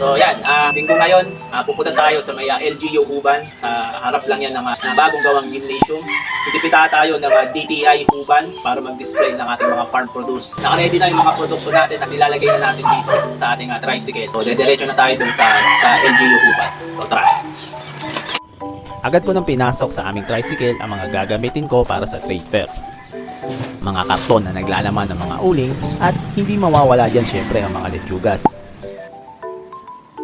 So yan, linggo ngayon, pupunta tayo sa may LGU Huban. Sa harap lang yan ng bagong gawang gymnasium. Titipita tayo ng DTI Huban para mag-display ng ating mga farm produce. Nakaready na yung mga produkto natin na nilalagay na natin dito sa ating tricycle. So dediretso na tayo dun sa LGU Huban. So tara! Agad ko nang pinasok sa aming tricycle ang mga gagamitin ko para sa trade fair. Mga karton na naglalaman ng mga uling at hindi mawawala dyan syempre ang mga lechugas.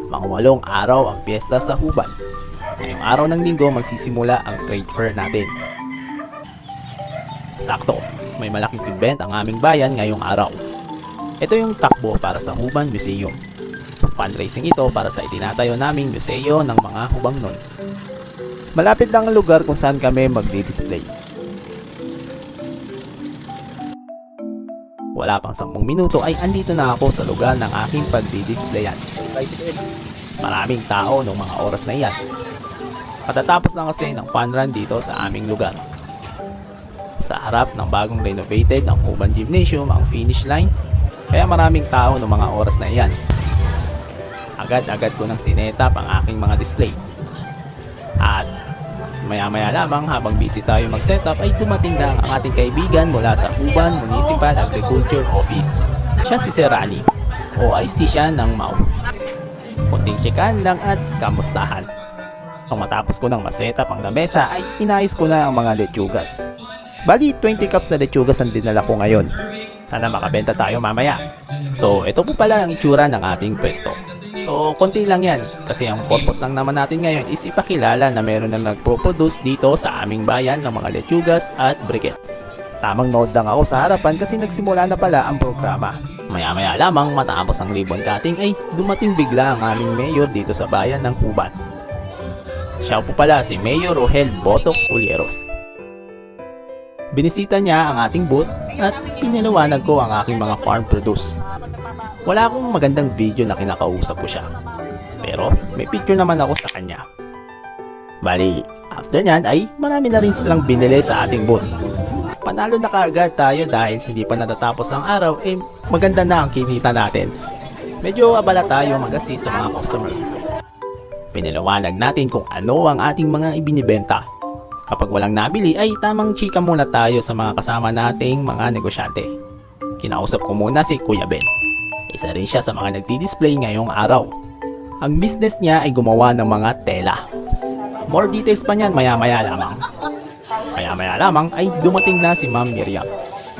Mga 8 araw ang piyesta sa Huban. Ngayong araw ng linggo magsisimula ang trade fair natin. Sakto, may malaking event ang aming bayan ngayong araw. Ito yung takbo para sa Huban Museum. Fundraising ito para sa itinatayo naming museo ng mga Hubangnon. Malapit lang ang lugar kung saan kami magdi-display. Wala pang 10 minuto ay andito na ako sa lugar ng aking pagdi-displayan. Maraming tao noong mga oras na iyan. Patatapos na kasi ng fun run dito sa aming lugar. Sa harap ng bagong renovated ng Huban Gymnasium ang finish line, kaya maraming tao noong mga oras na iyan. Agad-agad ko nang sinetap ang aking mga display. At maya-maya lamang habang busy tayo mag-setup ay dumating na ang ating kaibigan mula sa Huban Municipal Agriculture Office. Siya si Sir Ali, OIC siya ng MAU. Kunting tsekan lang at kamustahan. Nung matapos ko nang ma-setup ang lamesa ay inayos ko na ang mga lechugas. Bali 20 cups na lechugas ang dinala ko ngayon. Sana makabenta tayo mamaya. So ito po pala ang itsura ng ating pwesto. So, konti lang yan kasi ang purpose lang naman natin ngayon is ipakilala na meron na nagpo-produce dito sa aming bayan ng mga lechugas at briquette. Tamang note lang ako sa harapan kasi nagsimula na pala ang programa. Maya-maya lamang matapos ang ribbon cutting ay dumating bigla ang aming mayor dito sa bayan ng Huban. Siya po pala si Mayor Rohel Botox Ulieros. Binisita niya ang ating booth at pinaliwanag ko ang aking mga farm produce. Wala akong magandang video na kinakausap ko siya. Pero may picture naman ako sa kanya. Bali, after nyan ay marami na rin silang binili sa ating booth. Panalo na kaagad tayo dahil hindi pa natatapos ang araw eh maganda na ang kinita natin. Medyo abala tayo mag-assist sa mga customer. Pinaliwanag natin kung ano ang ating mga ibinibenta. Kapag walang nabili ay tamang chika muna tayo sa mga kasama nating mga negosyante. Kinausap ko muna si Kuya Ben. Isa rin siya sa mga nagdi-display ngayong araw. Ang business niya ay gumawa ng mga tela. More details pa niyan maya-maya lamang. Maya-maya lamang ay dumating na si Ma'am Miriam,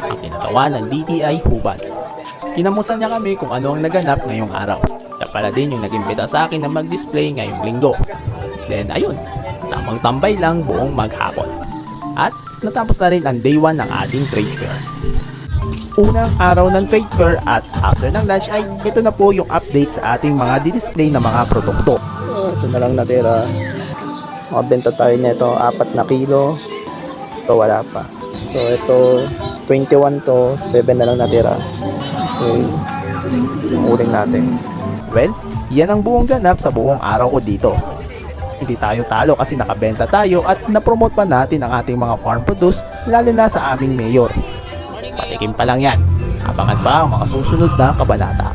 ang kinatawa ng DTI Huban. Kinamusta niya kami kung ano ang naganap ngayong araw. Siya pala din yung nag-imbita sa akin na mag-display ngayong linggo. Then ayun, tamang tambay lang buong maghapon. At natapos na rin ang day 1 ng ating trade fair. Unang araw ng trade fair at after ng lunch ay ito na po yung update sa ating mga di-display na mga produkto. Ito na lang natira. Makabenta tayo nito 4 na kilo. Ito wala pa. So ito 21 to 7 na lang natira. Okay. Uling natin. Well, yan ang buong ganap sa buong araw ko dito. Hindi tayo talo kasi nakabenta tayo at na-promote pa natin ang ating mga farm produce lalo na sa aming mayor. Patikim pa lang yan. Abangan ba ang mga susunod na kabanata?